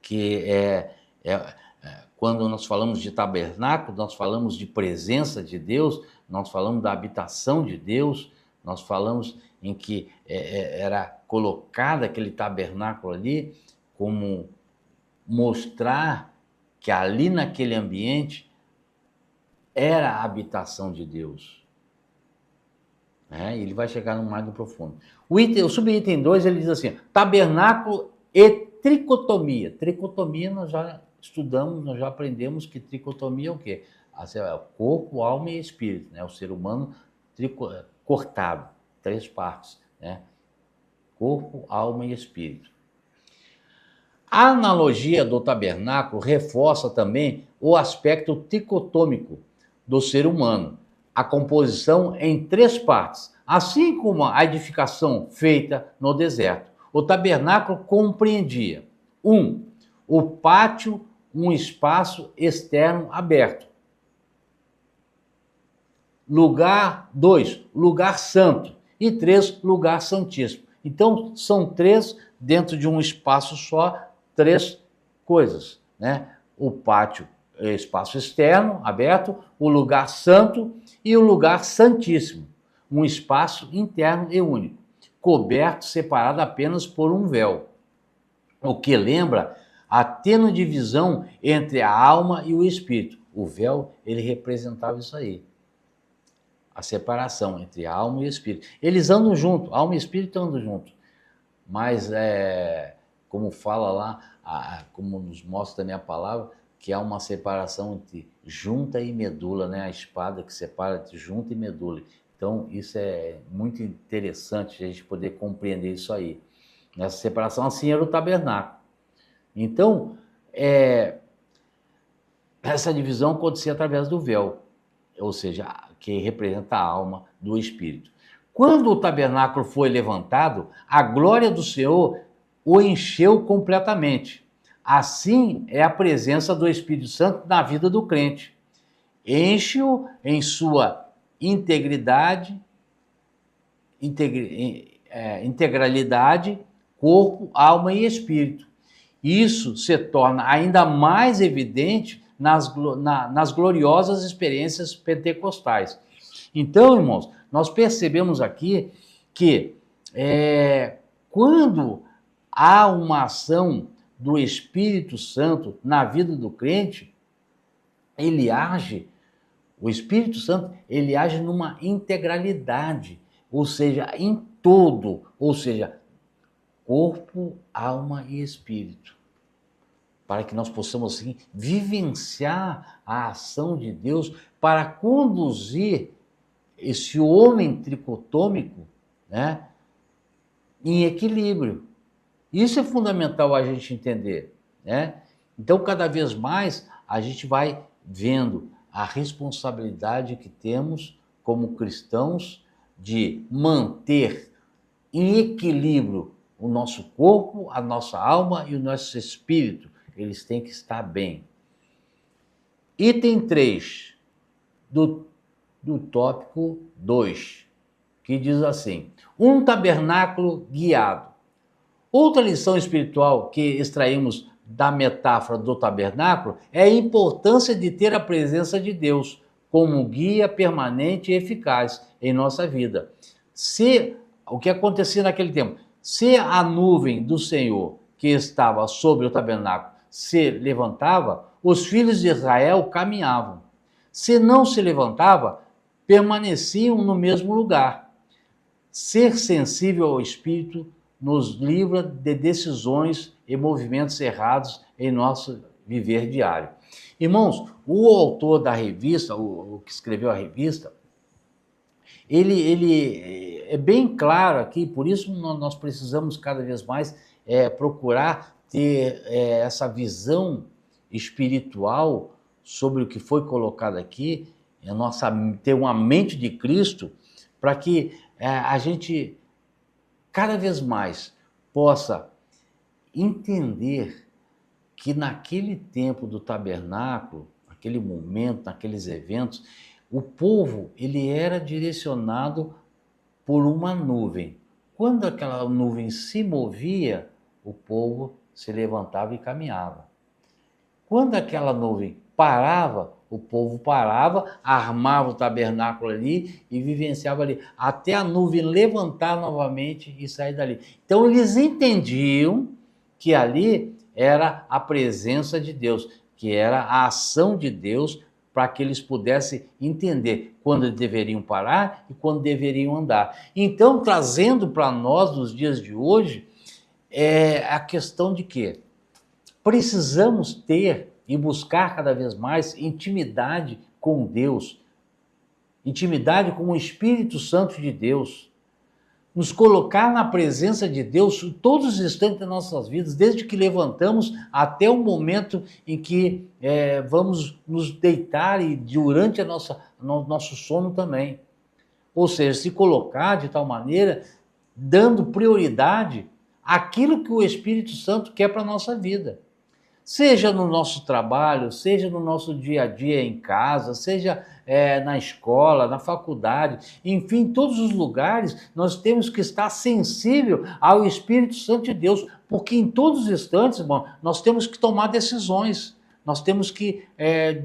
que quando nós falamos de tabernáculo, nós falamos de presença de Deus, nós falamos da habitação de Deus, nós falamos em que era colocado aquele tabernáculo ali como mostrar que ali naquele ambiente era a habitação de Deus. Ele vai chegar no mais do profundo. O subitem 2, ele diz assim: tabernáculo e tricotomia. Tricotomia nós já estudamos, nós já aprendemos que tricotomia é o quê? Corpo, alma e espírito, né? O ser humano cortado, 3 partes, né? Corpo, alma e espírito. A analogia do tabernáculo reforça também o aspecto tricotômico do ser humano, a composição em 3 partes, assim como a edificação feita no deserto. O tabernáculo compreendia: 1. O pátio, um espaço externo aberto. 2. Lugar santo. E 3. Lugar santíssimo. Então, são 3 dentro de um espaço só, 3 coisas, né? O pátio, espaço externo, aberto, o lugar santo e o lugar santíssimo, um espaço interno e único, coberto, separado apenas por um véu, o que lembra a tênue divisão entre a alma e o espírito. O véu, ele representava isso aí, a separação entre a alma e o espírito. Eles andam juntos, alma e espírito andam juntos, mas como fala lá, como nos mostra também a palavra, que há uma separação entre junta e medula, né? A espada que separa entre junta e medula. Então, isso é muito interessante a gente poder compreender isso aí. Nessa separação, assim era o tabernáculo. Então, essa divisão acontecia através do véu, ou seja, que representa a alma do espírito. Quando o tabernáculo foi levantado, a glória do Senhor o encheu completamente. Assim é a presença do Espírito Santo na vida do crente. Enche-o em sua integralidade, corpo, alma e espírito. Isso se torna ainda mais evidente nas gloriosas experiências pentecostais. Então, irmãos, nós percebemos aqui que quando há uma ação do Espírito Santo na vida do crente, o Espírito Santo, ele age numa integralidade, ou seja, em todo, ou seja, corpo, alma e espírito. para que nós possamos, assim, vivenciar a ação de Deus para conduzir esse homem tricotômico, né, em equilíbrio. Isso é fundamental a gente entender, né? Então, cada vez mais, a gente vai vendo a responsabilidade que temos como cristãos de manter em equilíbrio o nosso corpo, a nossa alma e o nosso espírito. Eles têm que estar bem. Item 3 do tópico 2, que diz assim: um tabernáculo guiado. Outra lição espiritual que extraímos da metáfora do tabernáculo é a importância de ter a presença de Deus como guia permanente e eficaz em nossa vida. O que acontecia naquele tempo? Se a nuvem do Senhor que estava sobre o tabernáculo se levantava, os filhos de Israel caminhavam. Se não se levantava, permaneciam no mesmo lugar. Ser sensível ao Espírito nos livra de decisões e movimentos errados em nosso viver diário. Irmãos, o autor da revista, o que escreveu a revista, ele é bem claro aqui, por isso nós precisamos cada vez mais procurar ter essa visão espiritual sobre o que foi colocado aqui, ter uma mente de Cristo, para que a gente cada vez mais possa entender que naquele tempo do tabernáculo, naquele momento, naqueles eventos, o povo ele era direcionado por uma nuvem. Quando aquela nuvem se movia, o povo se levantava e caminhava. Quando aquela nuvem parava, o povo parava, armava o tabernáculo ali e vivenciava ali, até a nuvem levantar novamente e sair dali. Então eles entendiam que ali era a presença de Deus, que era a ação de Deus, para que eles pudessem entender quando deveriam parar e quando deveriam andar. Então, trazendo para nós, nos dias de hoje, a questão de que precisamos ter e buscar cada vez mais intimidade com Deus, intimidade com o Espírito Santo de Deus, nos colocar na presença de Deus todos os instantes das nossas vidas, desde que levantamos até o momento em que vamos nos deitar e durante nosso sono também. Ou seja, se colocar de tal maneira, dando prioridade àquilo que o Espírito Santo quer para a nossa vida. Seja no nosso trabalho, seja no nosso dia a dia em casa, seja na escola, na faculdade, enfim, em todos os lugares, nós temos que estar sensível ao Espírito Santo de Deus, porque em todos os instantes, irmão, nós temos que tomar decisões, nós temos que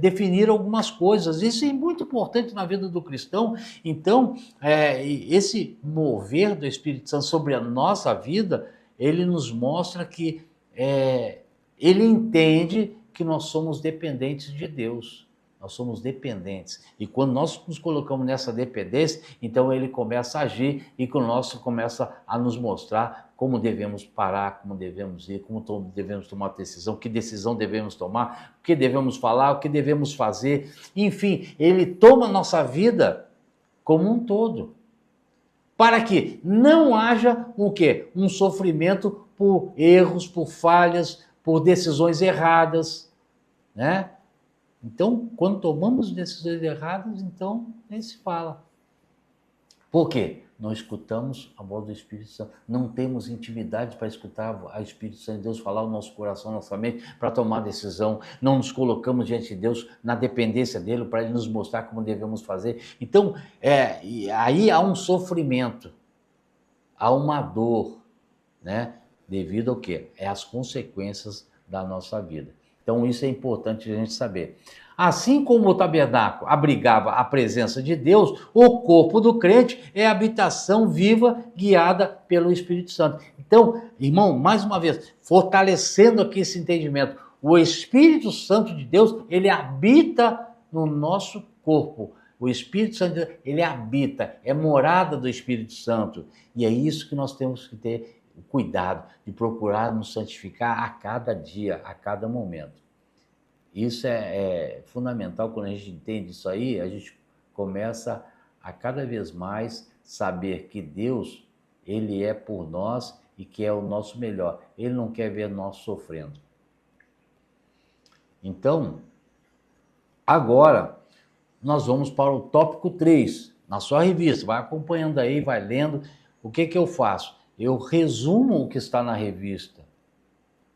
definir algumas coisas. Isso é muito importante na vida do cristão. Então, esse mover do Espírito Santo sobre a nossa vida, ele nos mostra que ele entende que nós somos dependentes de Deus. Nós somos dependentes. E quando nós nos colocamos nessa dependência, então ele começa a agir e começa a nos mostrar como devemos parar, como devemos ir, como devemos tomar decisão, que decisão devemos tomar, o que devemos falar, o que devemos fazer. Enfim, ele toma a nossa vida como um todo. Para que não haja o quê? Um sofrimento por erros, por falhas, por decisões erradas, né? Então, quando tomamos decisões erradas, então nem se fala. Por quê? Não escutamos a voz do Espírito Santo, não temos intimidade para escutar o Espírito Santo de Deus falar o nosso coração, nossa mente, para tomar decisão, não nos colocamos diante de Deus na dependência dele, para ele nos mostrar como devemos fazer. Então, aí há um sofrimento, há uma dor, né? Devido ao quê? As consequências da nossa vida. Então isso é importante a gente saber. Assim como o tabernáculo abrigava a presença de Deus, o corpo do crente é a habitação viva guiada pelo Espírito Santo. Então, irmão, mais uma vez, fortalecendo aqui esse entendimento, o Espírito Santo de Deus, ele habita no nosso corpo. O Espírito Santo, ele habita, é morada do Espírito Santo. E é isso que nós temos que ter o cuidado, de procurar nos santificar a cada dia, a cada momento. Isso é fundamental. Quando a gente entende isso aí, a gente começa a cada vez mais saber que Deus, Ele é por nós e que é o nosso melhor. Ele não quer ver nós sofrendo. Então, agora, nós vamos para o tópico 3, na sua revista. Vai acompanhando aí, vai lendo. O que eu faço? Eu resumo o que está na revista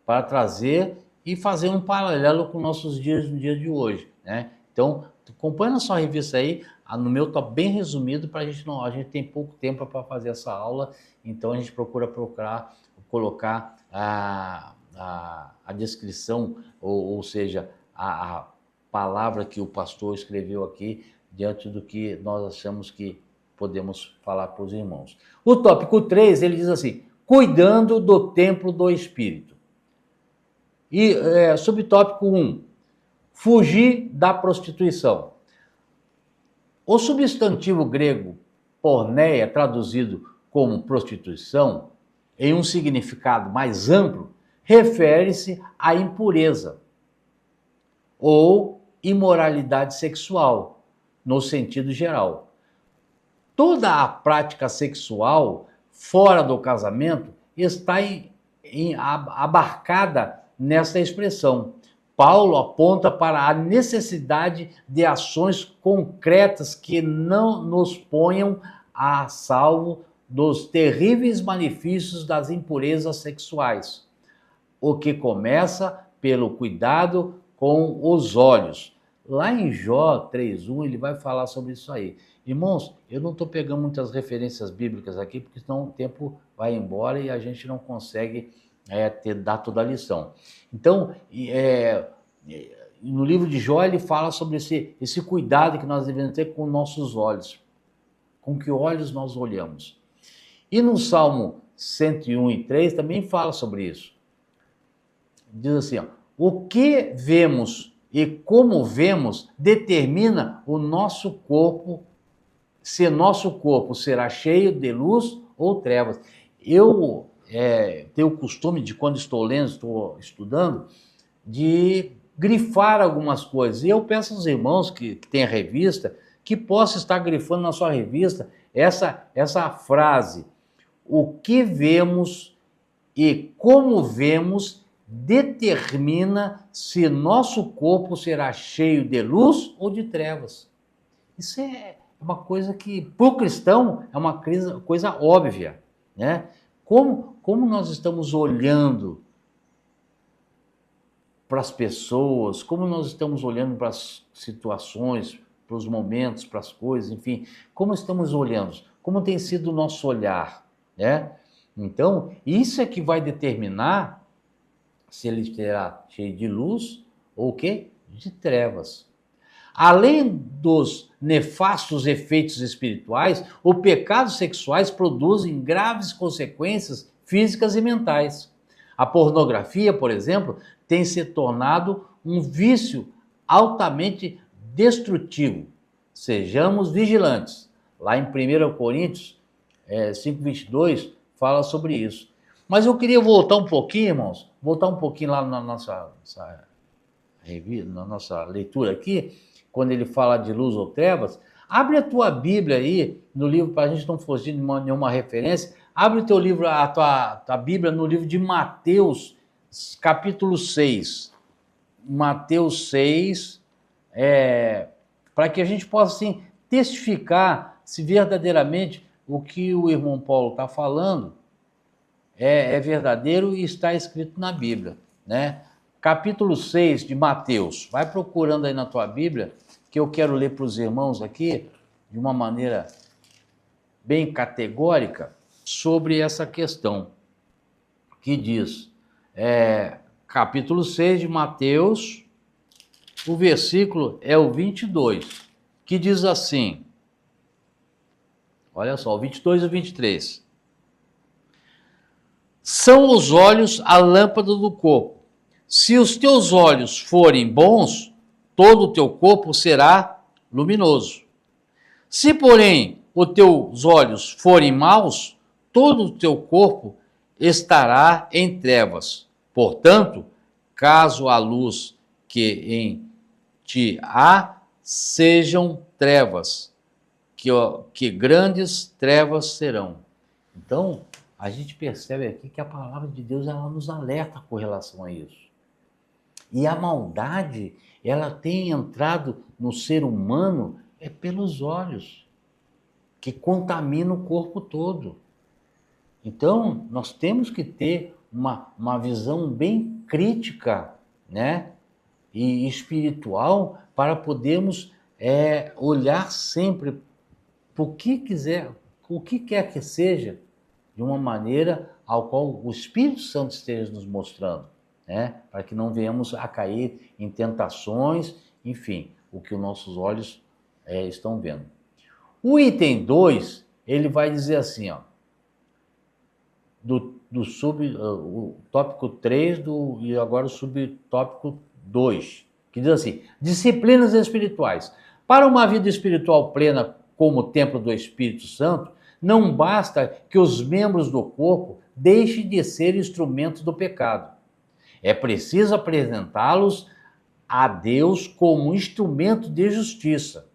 para trazer e fazer um paralelo com nossos dias no dia de hoje, né? Então, acompanha na sua revista aí. No meu está bem resumido, para a gente tem pouco tempo para fazer essa aula, então a gente procura colocar a descrição, ou seja, a palavra que o pastor escreveu aqui, diante do que nós achamos que podemos falar para os irmãos. O tópico 3, ele diz assim: cuidando do templo do Espírito. E subtópico 1, fugir da prostituição. O substantivo grego porneia, traduzido como prostituição, em um significado mais amplo, refere-se à impureza ou imoralidade sexual, no sentido geral. Toda a prática sexual fora do casamento está abarcada nessa expressão. Paulo aponta para a necessidade de ações concretas que não nos ponham a salvo dos terríveis malefícios das impurezas sexuais, o que começa pelo cuidado com os olhos. Lá em Jó 3:1 ele vai falar sobre isso aí. Irmãos, eu não estou pegando muitas referências bíblicas aqui, porque senão o tempo vai embora e a gente não consegue dar toda a lição. Então, no livro de Jó ele fala sobre esse cuidado que nós devemos ter com nossos olhos. Com que olhos nós olhamos. E no Salmo 101:3 também fala sobre isso. Diz assim, ó, o que vemos e como vemos determina o nosso corpo, se nosso corpo será cheio de luz ou trevas. Eu tenho o costume de, quando estou lendo, estou estudando, de grifar algumas coisas. E eu peço aos irmãos que têm a revista, que possa estar grifando na sua revista essa frase: o que vemos e como vemos determina se nosso corpo será cheio de luz ou de trevas. Isso é uma coisa que, para o cristão, é uma coisa óbvia, né? Como nós estamos olhando para as pessoas, como nós estamos olhando para as situações, para os momentos, para as coisas, enfim, como estamos olhando, como tem sido o nosso olhar, né? Então, isso é que vai determinar se ele será cheio de luz ou o quê? De trevas. Além dos nefastos efeitos espirituais, os pecados sexuais produzem graves consequências físicas e mentais. A pornografia, por exemplo, tem se tornado um vício altamente destrutivo. Sejamos vigilantes. Lá em 1 Coríntios 5:22 fala sobre isso. Mas eu queria voltar um pouquinho, irmãos, lá na nossa leitura aqui, quando ele fala de luz ou trevas. Abre a tua Bíblia aí, no livro, para a gente não fugir de nenhuma referência. Abre o teu livro, a tua Bíblia, no livro de Mateus, capítulo 6. Mateus 6, para que a gente possa, assim, testificar se verdadeiramente o que o irmão Paulo está falando é verdadeiro e está escrito na Bíblia, né? Capítulo 6 de Mateus. Vai procurando aí na tua Bíblia, que eu quero ler para os irmãos aqui, de uma maneira bem categórica, sobre essa questão, que diz, capítulo 6 de Mateus, o versículo é o 22, que diz assim, olha só, o 22 e o 23. São os olhos a lâmpada do corpo. Se os teus olhos forem bons, todo o teu corpo será luminoso. Se, porém, os teus olhos forem maus, todo o teu corpo estará em trevas. Portanto, caso a luz que em ti há sejam trevas, que grandes trevas serão. Então, a gente percebe aqui que a palavra de Deus ela nos alerta com relação a isso. E a maldade, ela tem entrado no ser humano pelos olhos, que contamina o corpo todo. Então, nós temos que ter uma visão bem crítica, né? E espiritual para podermos olhar sempre para o que quiser, o que quer que seja, de uma maneira ao qual o Espírito Santo esteja nos mostrando, né? Para que não venhamos a cair em tentações, enfim, o que os nossos olhos estão vendo. O item 2, ele vai dizer assim, ó, o tópico 3 e agora o subtópico 2, que diz assim: disciplinas espirituais. Para uma vida espiritual plena como o templo do Espírito Santo, não basta que os membros do corpo deixem de ser instrumentos do pecado. É preciso apresentá-los a Deus como instrumento de justiça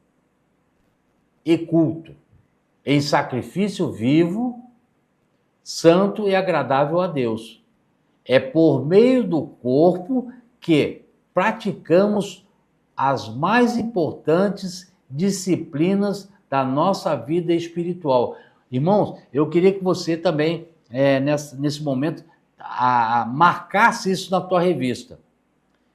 e culto, em sacrifício vivo, santo e agradável a Deus. É por meio do corpo que praticamos as mais importantes disciplinas da nossa vida espiritual. Irmãos, eu queria que você também, nesse momento, marcasse isso na tua revista.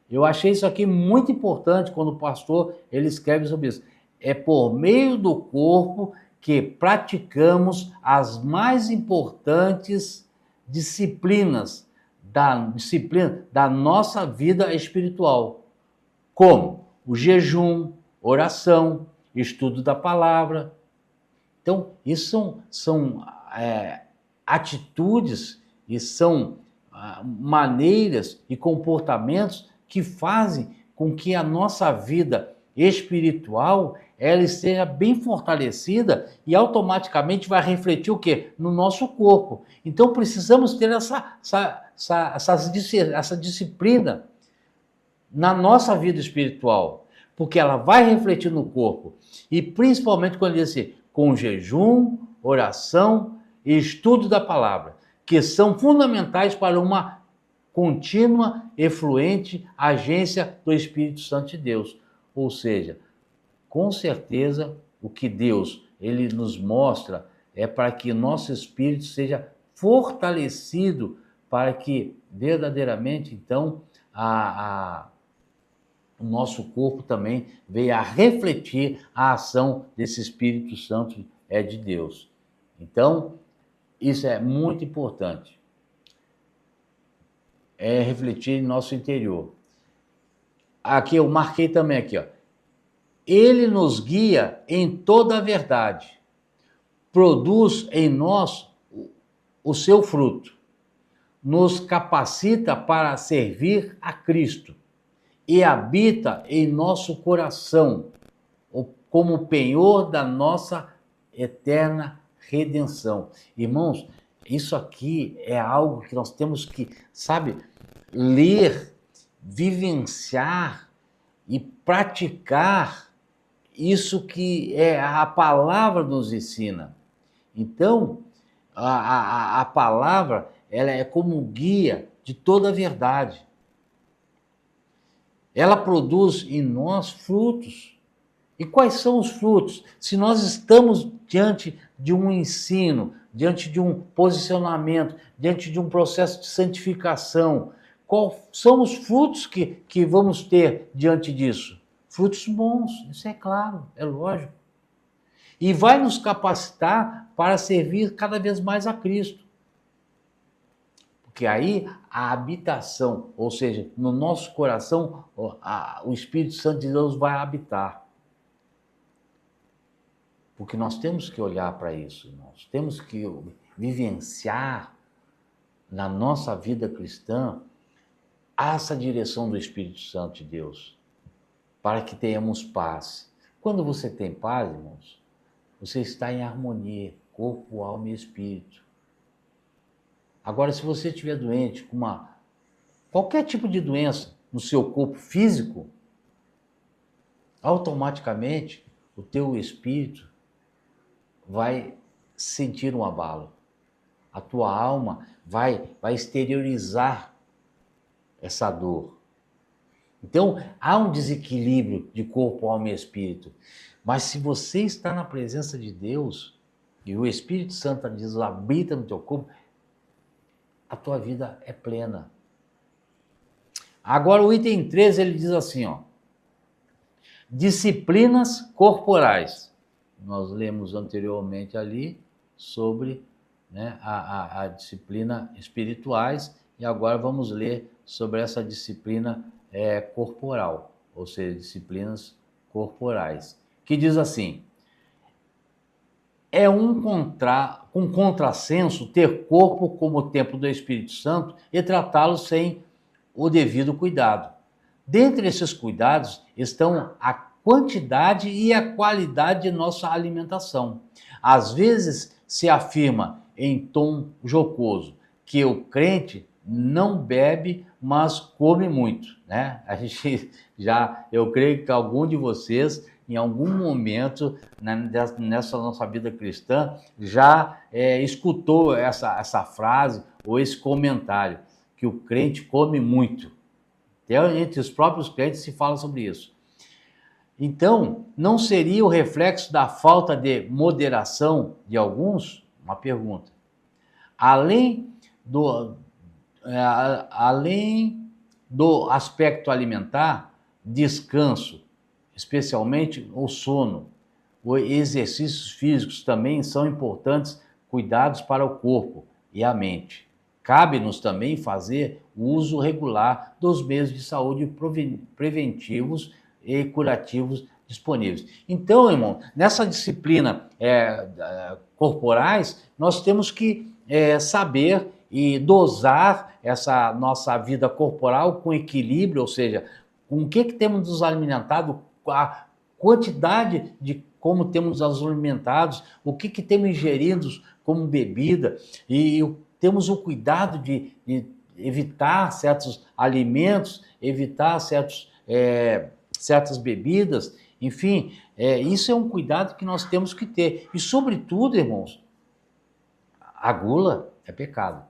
Eu achei isso aqui muito importante quando o pastor ele escreve sobre isso. É por meio do corpo que praticamos as mais importantes disciplinas da nossa vida espiritual, como o jejum, oração, estudo da palavra. Então, isso são atitudes e são maneiras e comportamentos que fazem com que a nossa vida espiritual ela esteja bem fortalecida e automaticamente vai refletir o quê? No nosso corpo. Então precisamos ter essa disciplina na nossa vida espiritual, porque ela vai refletir no corpo. E principalmente quando diz assim, com jejum, oração e estudo da palavra, que são fundamentais para uma contínua e fluente agência do Espírito Santo de Deus. Ou seja, com certeza o que Deus ele nos mostra é para que nosso espírito seja fortalecido para que verdadeiramente então o nosso corpo também venha a refletir a ação desse Espírito Santo de Deus. Então, isso é muito importante. É refletir em nosso interior. Aqui eu marquei também aqui, ó. Ele nos guia em toda a verdade, produz em nós o seu fruto, nos capacita para servir a Cristo e habita em nosso coração como penhor da nossa eterna redenção. Irmãos, isso aqui é algo que nós temos que, sabe, ler, vivenciar e praticar isso que a palavra nos ensina. Então, a palavra ela é como guia de toda a verdade. Ela produz em nós frutos. E quais são os frutos? Se nós estamos diante de um ensino, diante de um posicionamento, diante de um processo de santificação, quais são os frutos que vamos ter diante disso? Frutos bons, isso é claro, é lógico. E vai nos capacitar para servir cada vez mais a Cristo. Porque aí a habitação, ou seja, no nosso coração, o Espírito Santo de Deus vai habitar. Porque nós temos que olhar para isso, nós temos que vivenciar na nossa vida cristã essa direção do Espírito Santo de Deus, para que tenhamos paz. Quando você tem paz, irmãos, você está em harmonia, corpo, alma e espírito. Agora, se você estiver doente com qualquer tipo de doença no seu corpo físico, automaticamente o teu espírito vai sentir um abalo. A tua alma vai exteriorizar essa dor. Então, há um desequilíbrio de corpo, alma e espírito. Mas se você está na presença de Deus, e o Espírito Santo diz, habita no teu corpo, a tua vida é plena. Agora, o item 13, ele diz assim, ó, disciplinas corporais. Nós lemos anteriormente ali sobre, né, a disciplina espirituais, e agora vamos ler sobre essa disciplina corporal, ou seja, disciplinas corporais, que diz assim, é um contrassenso ter corpo como o templo do Espírito Santo e tratá-lo sem o devido cuidado. Dentre esses cuidados estão a quantidade e a qualidade de nossa alimentação. Às vezes se afirma em tom jocoso que o crente não bebe, mas come muito, né? A gente eu creio que algum de vocês, em algum momento, né, nessa nossa vida cristã, já escutou essa frase ou esse comentário, que o crente come muito. Até entre os próprios crentes se fala sobre isso. Então, não seria o reflexo da falta de moderação de alguns? Uma pergunta. Além do aspecto alimentar, descanso, especialmente o sono, os exercícios físicos também são importantes cuidados para o corpo e a mente. Cabe-nos também fazer uso regular dos meios de saúde preventivos e curativos disponíveis. Então, irmão, nessa disciplina corporais, nós temos que saber e dosar essa nossa vida corporal com equilíbrio, ou seja, com o que temos nos alimentado, a quantidade de como temos nos alimentados, o que temos ingerido como bebida, e temos o cuidado de evitar certos alimentos, evitar certas bebidas, enfim, isso é um cuidado que nós temos que ter. E, sobretudo, irmãos, a gula é pecado.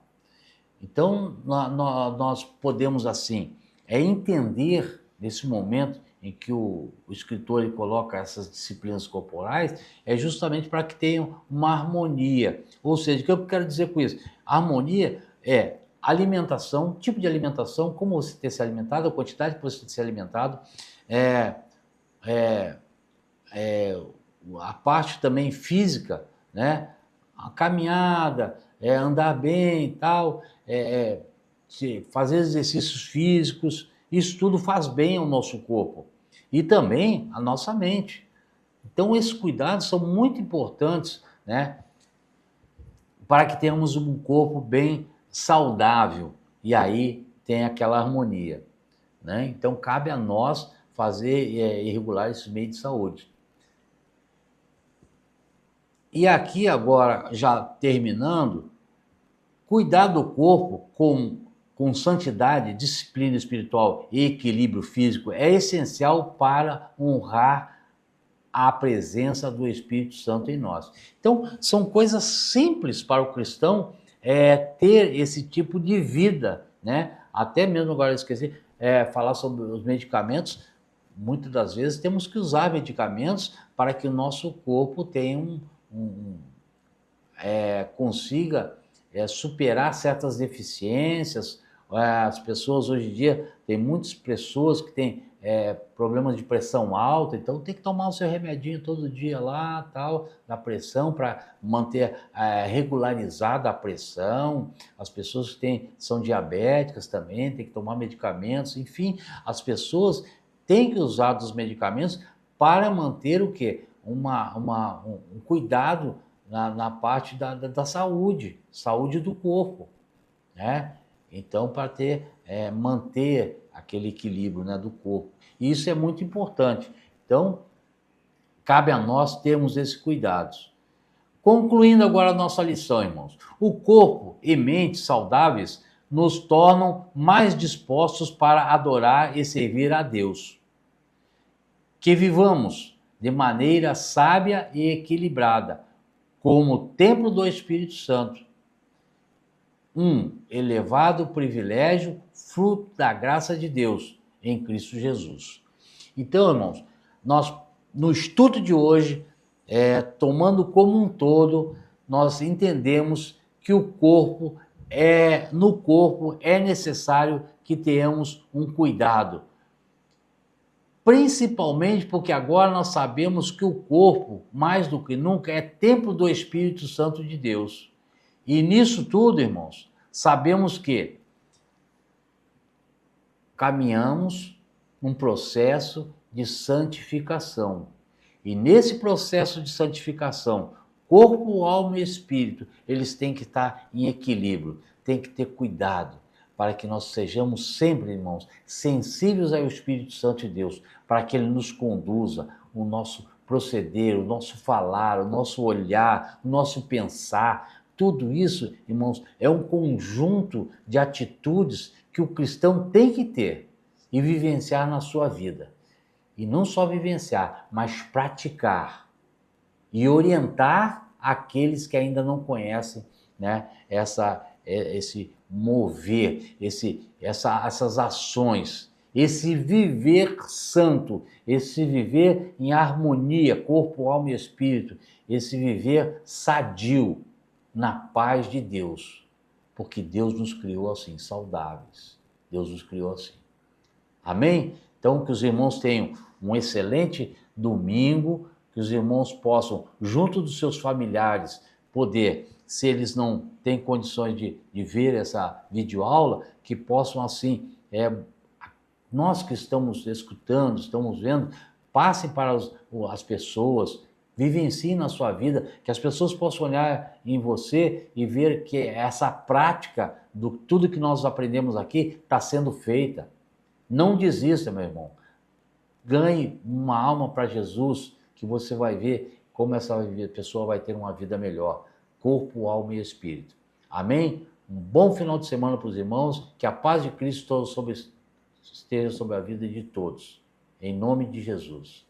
Então, nós podemos, assim, entender, nesse momento em que o escritor ele coloca essas disciplinas corporais, é justamente para que tenham uma harmonia. Ou seja, o que eu quero dizer com isso? A harmonia é alimentação, tipo de alimentação, como você tem se alimentado, a quantidade que você tem se alimentado, a parte também física, né? A caminhada, andar bem e tal, fazer exercícios físicos, isso tudo faz bem ao nosso corpo e também à nossa mente. Então, esses cuidados são muito importantes, né, para que tenhamos um corpo bem saudável e aí tem aquela harmonia, né? Então, cabe a nós fazer e regular esses meios de saúde. E aqui agora, já terminando, cuidar do corpo com santidade, disciplina espiritual e equilíbrio físico é essencial para honrar a presença do Espírito Santo em nós. Então, são coisas simples para o cristão ter esse tipo de vida, né? Até mesmo agora eu esqueci, falar sobre os medicamentos. Muitas das vezes temos que usar medicamentos para que o nosso corpo tenha consiga superar certas deficiências. As pessoas hoje em dia, tem muitas pessoas que têm problemas de pressão alta, então tem que tomar o seu remedinho todo dia lá, tal, da pressão, para manter regularizada a pressão. As pessoas que são diabéticas também têm que tomar medicamentos, enfim, as pessoas têm que usar os medicamentos para manter o quê? Um cuidado na parte da saúde do corpo, né? Então, para manter aquele equilíbrio, né, do corpo. E isso é muito importante. Então, cabe a nós termos esses cuidados. Concluindo agora a nossa lição, irmãos. O corpo e mente saudáveis nos tornam mais dispostos para adorar e servir a Deus. Que vivamos de maneira sábia e equilibrada, como templo do Espírito Santo. Um elevado privilégio, fruto da graça de Deus em Cristo Jesus. Então, irmãos, nós no estudo de hoje, tomando como um todo, nós entendemos que no corpo é necessário que tenhamos um cuidado. Principalmente porque agora nós sabemos que o corpo, mais do que nunca, é templo do Espírito Santo de Deus. E nisso tudo, irmãos, sabemos que caminhamos um processo de santificação. E nesse processo de santificação, corpo, alma e espírito, eles têm que estar em equilíbrio, têm que ter cuidado, para que nós sejamos sempre, irmãos, sensíveis ao Espírito Santo de Deus, para que ele nos conduza, o nosso proceder, o nosso falar, o nosso olhar, o nosso pensar. Tudo isso, irmãos, é um conjunto de atitudes que o cristão tem que ter e vivenciar na sua vida. E não só vivenciar, mas praticar e orientar aqueles que ainda não conhecem, né, esse mover, essas ações, esse viver santo, esse viver em harmonia, corpo, alma e espírito, esse viver sadio, na paz de Deus, porque Deus nos criou assim, saudáveis. Deus nos criou assim. Amém? Então, que os irmãos tenham um excelente domingo, que os irmãos possam, junto dos seus familiares, poder, se eles não têm condições de ver essa videoaula, que possam assim, nós que estamos escutando, estamos vendo, passem para as pessoas, vivenciem na sua vida, que as pessoas possam olhar em você e ver que essa prática do tudo que nós aprendemos aqui está sendo feita. Não desista, meu irmão. Ganhe uma alma para Jesus, que você vai ver como essa pessoa vai ter uma vida melhor. Corpo, alma e espírito. Amém? Um bom final de semana para os irmãos. Que a paz de Cristo esteja sobre a vida de todos. Em nome de Jesus.